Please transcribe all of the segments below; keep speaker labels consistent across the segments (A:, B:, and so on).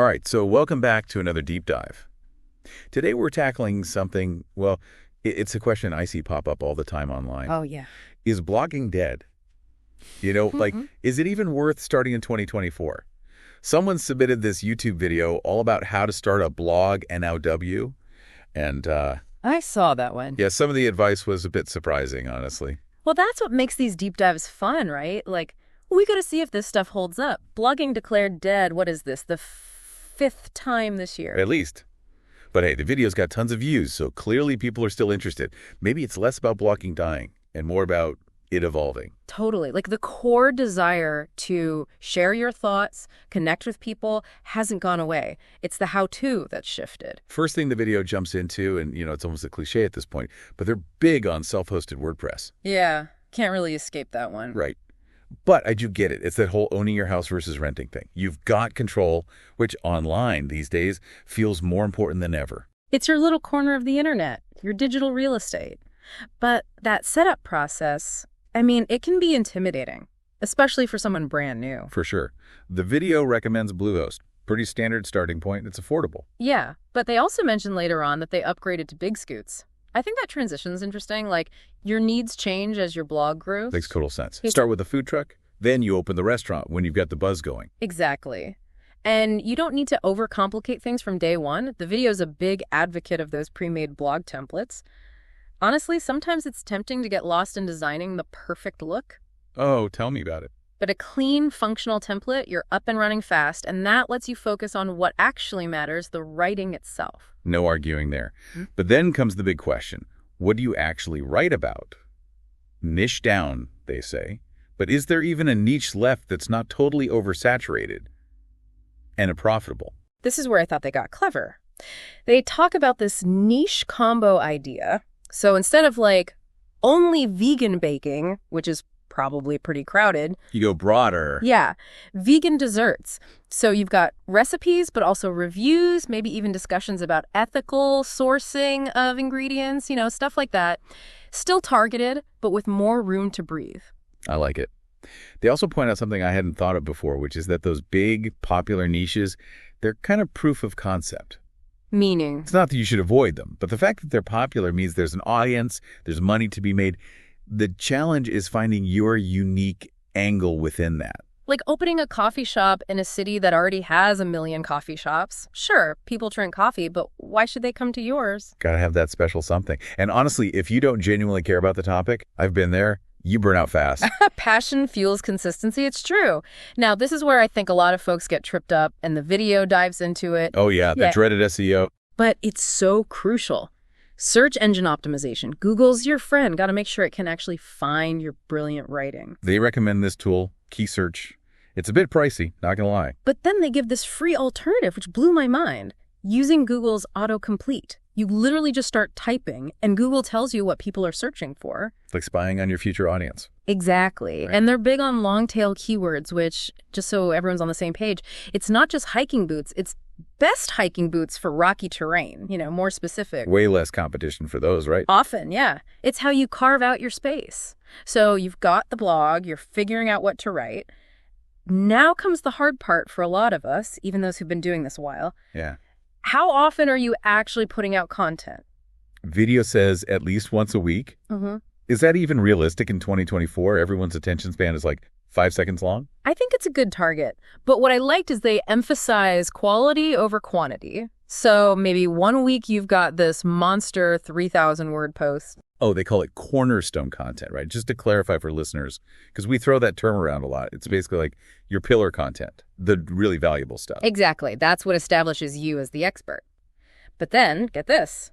A: right, so welcome back to another deep dive. Today we're tackling something, well, it's a question I see pop up all the time online.
B: Oh, yeah.
A: Is blogging dead? Is it even worth starting in 2024? Someone submitted this YouTube video all about how to start a blog NOW, and
B: I saw that one.
A: yeah, some of the advice was a bit surprising, honestly.
B: Well, that's what makes these deep dives fun, right? Like, we gotta see if this stuff holds up. Blogging declared dead, what is this, the fifth time this year?
A: At least. But hey, the video's got tons of views, so clearly people are still interested. Maybe it's less about blogging dying and more about it evolving.
B: Totally. Like, the core desire to share your thoughts, connect with people, hasn't gone away. It's the how-to that's shifted.
A: First thing the video jumps into, and it's almost a cliche at this point, but they're big on self-hosted WordPress.
B: Yeah, can't really escape that one.
A: Right. But I do get it. It's that whole owning your house versus renting thing. You've got control, which online these days feels more important than ever.
B: It's your little corner of the internet, your digital real estate. But that setup process, it can be intimidating, especially for someone brand new.
A: For sure. The video recommends Bluehost. Pretty standard starting point. It's affordable.
B: Yeah, but they also mentioned later on that they upgraded to Big Scoots. I think that transition's interesting. Like, your needs change as your blog grows.
A: Makes total sense. Start with a food truck, then you open the restaurant when you've got the buzz going.
B: Exactly. And you don't need to overcomplicate things from day one. The video's a big advocate of those pre-made blog templates. Honestly, sometimes it's tempting to get lost in designing the perfect look.
A: Oh, tell me about it.
B: But a clean, functional template, you're up and running fast, and that lets you focus on what actually matters, the writing itself.
A: No arguing there. But then comes the big question. What do you actually write about? Niche down, they say. But is there even a niche left that's not totally oversaturated and profitable?
B: This is where I thought they got clever. They talk about this niche combo idea. So instead of only vegan baking, which is probably pretty crowded.
A: You go broader.
B: Yeah, vegan desserts. So you've got recipes, but also reviews, maybe even discussions about ethical sourcing of ingredients, stuff like that. Still targeted, but with more room to breathe.
A: I like it. They also point out something I hadn't thought of before, which is that those big, popular niches, they're kind of proof of concept.
B: Meaning?
A: It's not that you should avoid them, but the fact that they're popular means there's an audience, there's money to be made. The challenge is finding your unique angle within that.
B: Like opening a coffee shop in a city that already has 1 million coffee shops. Sure, people drink coffee, but why should they come to yours?
A: Gotta have that special something. And honestly, if you don't genuinely care about the topic, I've been there, you burn out fast.
B: Passion fuels consistency. It's true. Now, this is where I think a lot of folks get tripped up, and the video dives into it.
A: Oh, yeah, the dreaded SEO.
B: But it's so crucial. Search engine optimization. Google's your friend. Got to make sure it can actually find your brilliant writing.
A: They recommend this tool, Key Search. It's a bit pricey, not gonna lie.
B: But then they give this free alternative, which blew my mind. Using Google's autocomplete. You literally just start typing, and Google tells you what people are searching for.
A: It's like spying on your future audience.
B: Exactly. Right. And they're big on long-tail keywords, which, just so everyone's on the same page, it's not just hiking boots. It's best hiking boots for rocky terrain, more specific.
A: Way less competition for those, right?
B: Often, yeah. It's how you carve out your space. So you've got the blog, you're figuring out what to write. Now comes the hard part for a lot of us, even those who've been doing this a while.
A: Yeah.
B: How often are you actually putting out content?
A: Video says at least once a week.
B: Mm-hmm.
A: Is that even realistic in 2024? Everyone's attention span is 5 seconds long?
B: I think it's a good target. But what I liked is they emphasize quality over quantity. So maybe 1 week you've got this monster 3,000-word post.
A: Oh, they call it cornerstone content, right? Just to clarify for listeners, because we throw that term around a lot. It's basically your pillar content, the really valuable stuff.
B: Exactly. That's what establishes you as the expert. But then, get this.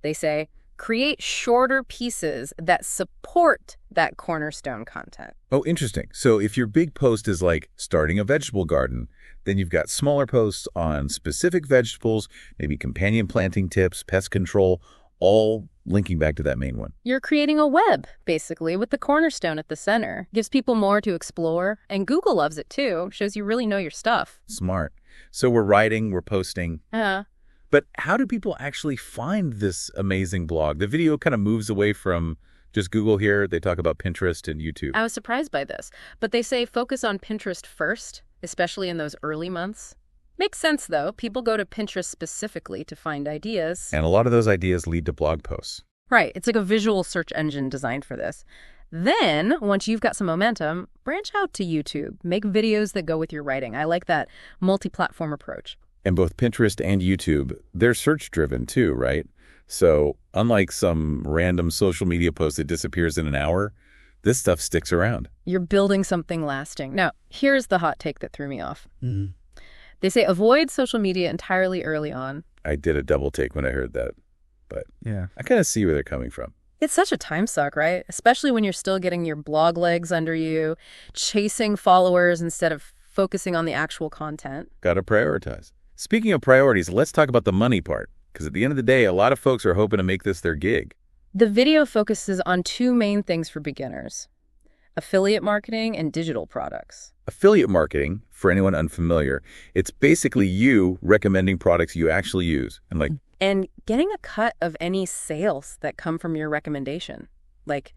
B: They say, create shorter pieces that support that cornerstone content.
A: Oh, interesting. So if your big post is starting a vegetable garden, then you've got smaller posts on specific vegetables, maybe companion planting tips, pest control, all linking back to that main one.
B: You're creating a web, basically, with the cornerstone at the center. Gives people more to explore, and Google loves it too. Shows you really know your stuff.
A: Smart. So we're writing, we're posting. But how do people actually find this amazing blog? The video kind of moves away from just Google here. They talk about Pinterest and YouTube.
B: I was surprised by this, but they say focus on Pinterest first, especially in those early months. Makes sense, though. People go to Pinterest specifically to find ideas.
A: And a lot of those ideas lead to blog posts.
B: Right. It's like a visual search engine designed for this. Then, once you've got some momentum, branch out to YouTube. Make videos that go with your writing. I like that multi-platform approach.
A: And both Pinterest and YouTube, they're search-driven too, right? So unlike some random social media post that disappears in an hour, this stuff sticks around.
B: You're building something lasting. Now, here's the hot take that threw me off.
A: Mm-hmm.
B: They say avoid social media entirely early on.
A: I did a double take when I heard that. But yeah, I kind of see where they're coming from.
B: It's such a time suck, right? Especially when you're still getting your blog legs under you, chasing followers instead of focusing on the actual content.
A: Gotta prioritize. Speaking of priorities, let's talk about the money part. Because at the end of the day, a lot of folks are hoping to make this their gig.
B: The video focuses on two main things for beginners: affiliate marketing and digital products.
A: Affiliate marketing, for anyone unfamiliar, it's basically you recommending products you actually use.
B: And getting a cut of any sales that come from your recommendation. Like,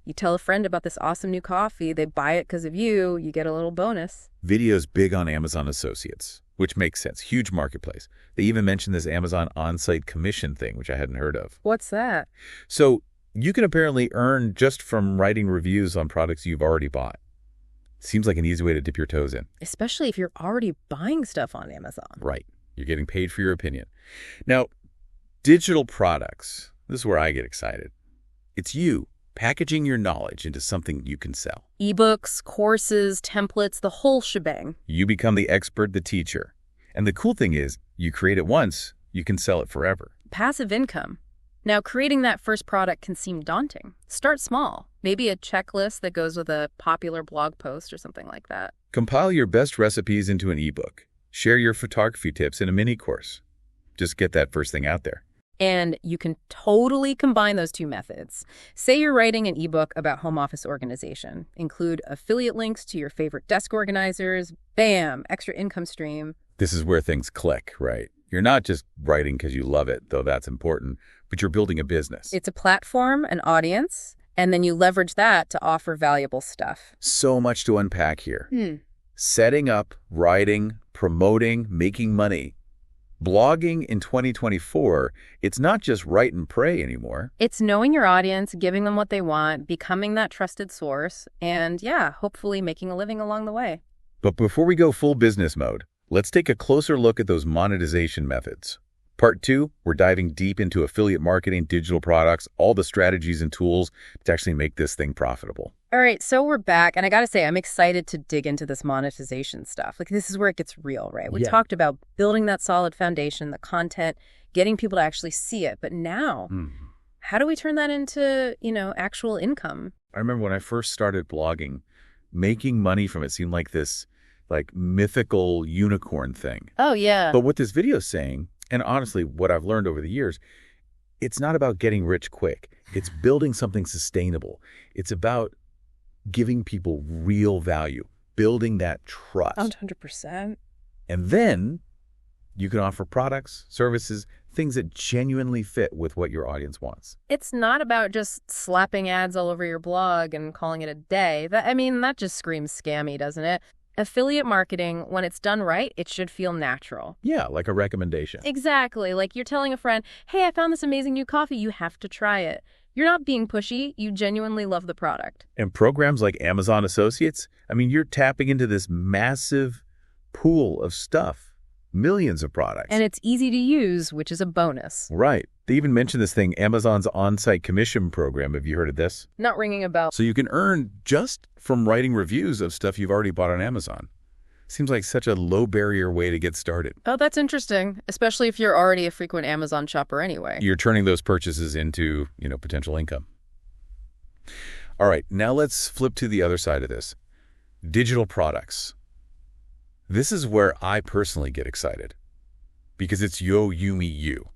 B: you tell a friend about this awesome new coffee, they buy it because of you, you get a little bonus.
A: Video's big on Amazon Associates, which makes sense. Huge marketplace. They even mentioned this Amazon on-site commission thing, which I hadn't heard of.
B: What's that?
A: So you can apparently earn just from writing reviews on products you've already bought. Seems like an easy way to dip your toes in.
B: Especially if you're already buying stuff on Amazon.
A: Right. You're getting paid for your opinion. Now, digital products, this is where I get excited. It's you packaging your knowledge into something you can sell.
B: Ebooks, courses, templates, the whole shebang.
A: You become the expert, the teacher. And the cool thing is, you create it once, you can sell it forever.
B: Passive income. Now, creating that first product can seem daunting. Start small. Maybe a checklist that goes with a popular blog post or something like that.
A: Compile your best recipes into an ebook. Share your photography tips in a mini course. Just get that first thing out there.
B: And you can totally combine those two methods. Say you're writing an ebook about home office organization. Include affiliate links to your favorite desk organizers. Bam, extra income stream.
A: This is where things click, right? You're not just writing because you love it, though that's important, but you're building a business.
B: It's a platform, an audience, and then you leverage that to offer valuable stuff.
A: So much to unpack here. Setting up, writing, promoting, making money. Blogging in 2024, it's not just write and pray anymore.
B: It's knowing your audience, giving them what they want, becoming that trusted source, and hopefully making a living along the way.
A: But before we go full business mode, let's take a closer look at those monetization methods. Part 2, we're diving deep into affiliate marketing, digital products, all the strategies and tools to actually make this thing profitable.
B: All right, so we're back, and I gotta say, I'm excited to dig into this monetization stuff. Like, this is where it gets real, right? We talked about building that solid foundation, the content, getting people to actually see it. But now, how do we turn that into, actual income?
A: I remember when I first started blogging, making money from it seemed like this, mythical unicorn thing.
B: Oh, yeah.
A: But what this video is saying, and honestly, what I've learned over the years, it's not about getting rich quick. It's building something sustainable. It's about giving people real value, building that trust.
B: 100%.
A: And then you can offer products, services, things that genuinely fit with what your audience wants.
B: It's not about just slapping ads all over your blog and calling it a day. That just screams scammy, doesn't it? Affiliate marketing, when it's done right, it should feel natural.
A: Yeah, like a recommendation.
B: Exactly. Like you're telling a friend, hey, I found this amazing new coffee. You have to try it. You're not being pushy. You genuinely love the product.
A: And programs like Amazon Associates, you're tapping into this massive pool of stuff, millions of products.
B: And it's easy to use, which is a bonus.
A: Right. They even mentioned this thing, Amazon's on-site commission program. Have you heard of this?
B: Not ringing a bell.
A: So you can earn just from writing reviews of stuff you've already bought on Amazon. Seems like such a low-barrier way to get started.
B: Oh, that's interesting, especially if you're already a frequent Amazon shopper anyway.
A: You're turning those purchases into, potential income. All right, now let's flip to the other side of this. Digital products. This is where I personally get excited because it's you, me, you.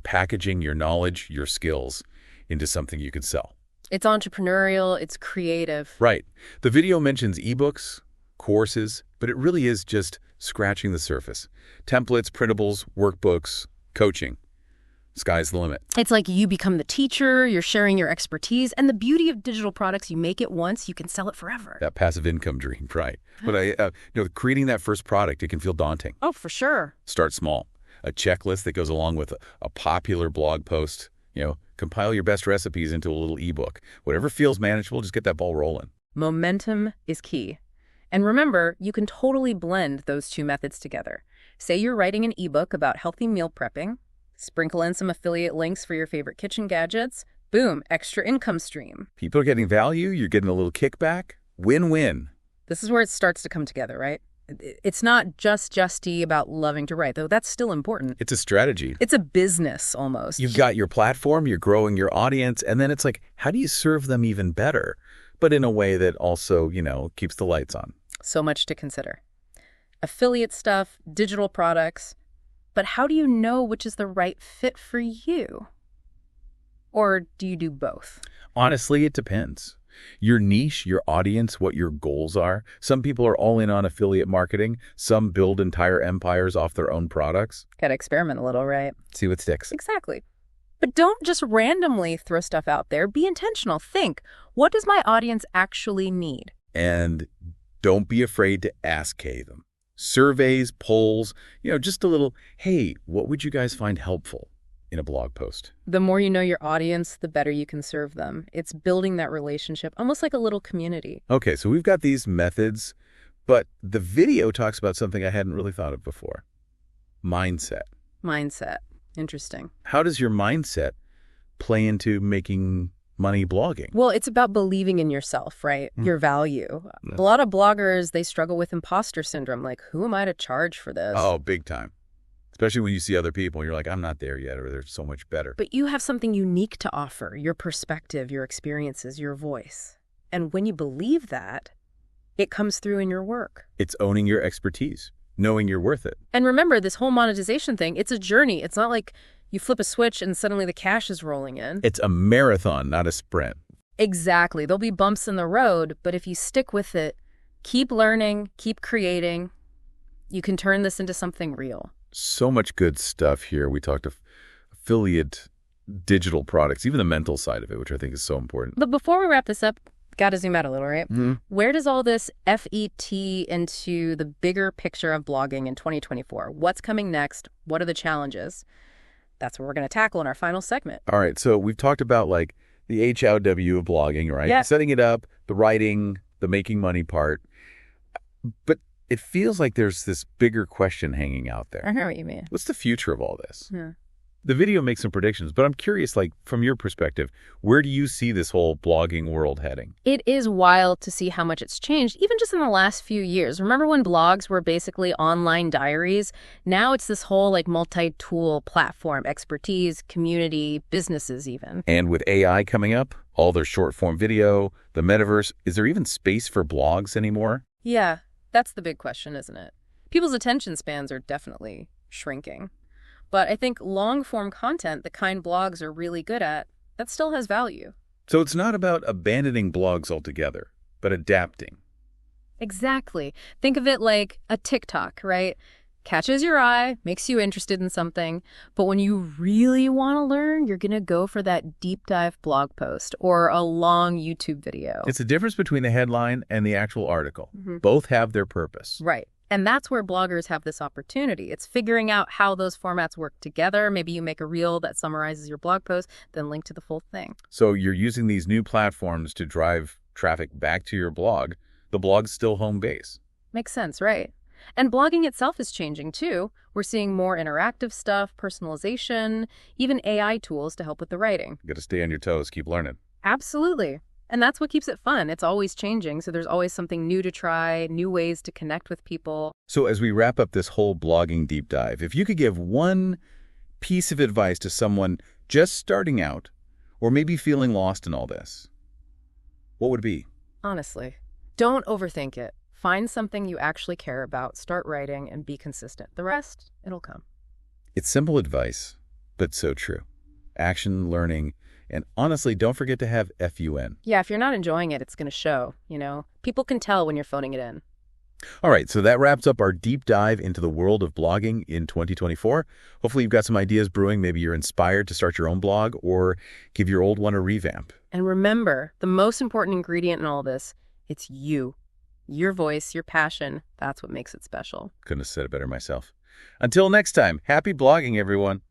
A: Packaging your knowledge, your skills into something you can sell.
B: It's entrepreneurial, it's creative.
A: Right. The video mentions ebooks, courses, but it really is just scratching the surface. Templates, printables, workbooks, coaching. Sky's the limit.
B: It's like you become the teacher, you're sharing your expertise, and the beauty of digital products, you make it once, you can sell it forever.
A: That passive income dream, right? But creating that first product, it can feel daunting.
B: Oh, for sure.
A: Start small. A checklist that goes along with a popular blog post. Compile your best recipes into a little ebook. Whatever feels manageable, just get that ball rolling.
B: Momentum is key. And remember, you can totally blend those two methods together. Say you're writing an ebook about healthy meal prepping, sprinkle in some affiliate links for your favorite kitchen gadgets, boom, extra income stream.
A: People are getting value, you're getting a little kickback. Win-win.
B: This is where it starts to come together, right? It's not just-y about loving to write, though that's still important.
A: It's a strategy.
B: It's a business, almost.
A: You've got your platform, you're growing your audience, and then it's like, how do you serve them even better? But in a way that also, keeps the lights on.
B: So much to consider. Affiliate stuff, digital products. But how do you know which is the right fit for you? Or do you do both?
A: Honestly, it depends. Your niche, your audience, what your goals are. Some people are all in on affiliate marketing. Some build entire empires off their own products.
B: Gotta experiment a little, right?
A: See what sticks.
B: Exactly. But don't just randomly throw stuff out there. Be intentional. Think, what does my audience actually need?
A: And don't be afraid to ask them. Surveys, polls, just a little, hey, what would you guys find helpful in a blog post?
B: The more you know your audience, the better you can serve them. It's building that relationship, almost like a little community.
A: Okay, so we've got these methods, but the video talks about something I hadn't really thought of before. Mindset.
B: Mindset. Interesting.
A: How does your mindset play into making money blogging?
B: Well, it's about believing in yourself, right? Your value.
A: Yeah.
B: A lot of bloggers, they struggle with imposter syndrome. Like, who am I to charge for this?
A: Oh, big time. Especially when you see other people, you're like, I'm not there yet, or they're so much better.
B: But you have something unique to offer, your perspective, your experiences, your voice. And when you believe that, it comes through in your work.
A: It's owning your expertise, knowing you're worth it.
B: And remember, this whole monetization thing, it's a journey. It's not like you flip a switch and suddenly the cash is rolling in.
A: It's a marathon, not a sprint.
B: Exactly. There'll be bumps in the road, but if you stick with it, keep learning, keep creating, you can turn this into something real.
A: So much good stuff here. We talked affiliate digital products, even the mental side of it, which I think is so important.
B: But before we wrap this up, got to zoom out a little, right?
A: Mm-hmm.
B: Where does all this FET into the bigger picture of blogging in 2024? What's coming next? What are the challenges? That's what we're going to tackle in our final segment.
A: All right. So we've talked about like the HOW of blogging, right?
B: Yeah.
A: Setting it up, the writing, the making money part. But it feels like there's this bigger question hanging out there.
B: I know what you mean.
A: What's the future of all this?
B: Yeah.
A: The video makes some predictions, but I'm curious, like, from your perspective, where do you see this whole blogging world heading?
B: It is wild to see how much it's changed, even just in the last few years. Remember when blogs were basically online diaries? Now it's this whole like multi-tool platform, expertise, community, businesses even.
A: And with AI coming up, all their short-form video, the metaverse, is there even space for blogs anymore?
B: Yeah, that's the big question, isn't it? People's attention spans are definitely shrinking. But I think long-form content, the kind blogs are really good at, that still has value.
A: So it's not about abandoning blogs altogether, but adapting.
B: Exactly. Think of it like a TikTok, right? Catches your eye, makes you interested in something, but when you really want to learn, you're going to go for that deep dive blog post or a long YouTube video.
A: It's the difference between the headline and the actual article.
B: Mm-hmm.
A: Both have their purpose.
B: Right. And that's where bloggers have this opportunity. It's figuring out how those formats work together. Maybe you make a reel that summarizes your blog post, then link to the full thing.
A: So you're using these new platforms to drive traffic back to your blog. The blog's still home base.
B: Makes sense, right? And blogging itself is changing too. We're seeing more interactive stuff, personalization, even AI tools to help with the writing.
A: You got to stay on your toes, keep learning.
B: Absolutely. And that's what keeps it fun. It's always changing, so there's always something new to try, new ways to connect with people.
A: So as we wrap up this whole blogging deep dive, if you could give one piece of advice to someone just starting out or maybe feeling lost in all this, what would it be?
B: Honestly, don't overthink it. Find something you actually care about, start writing, and be consistent. The rest, it'll come.
A: It's simple advice, but so true. Action, learning, and honestly, don't forget to have FUN.
B: Yeah, if you're not enjoying it, it's going to show, People can tell when you're phoning it in.
A: All right, so that wraps up our deep dive into the world of blogging in 2024. Hopefully you've got some ideas brewing. Maybe you're inspired to start your own blog or give your old one a revamp.
B: And remember, the most important ingredient in all this, it's you. Your voice, your passion, that's what makes it special.
A: Couldn't have said it better myself. Until next time, happy blogging, everyone.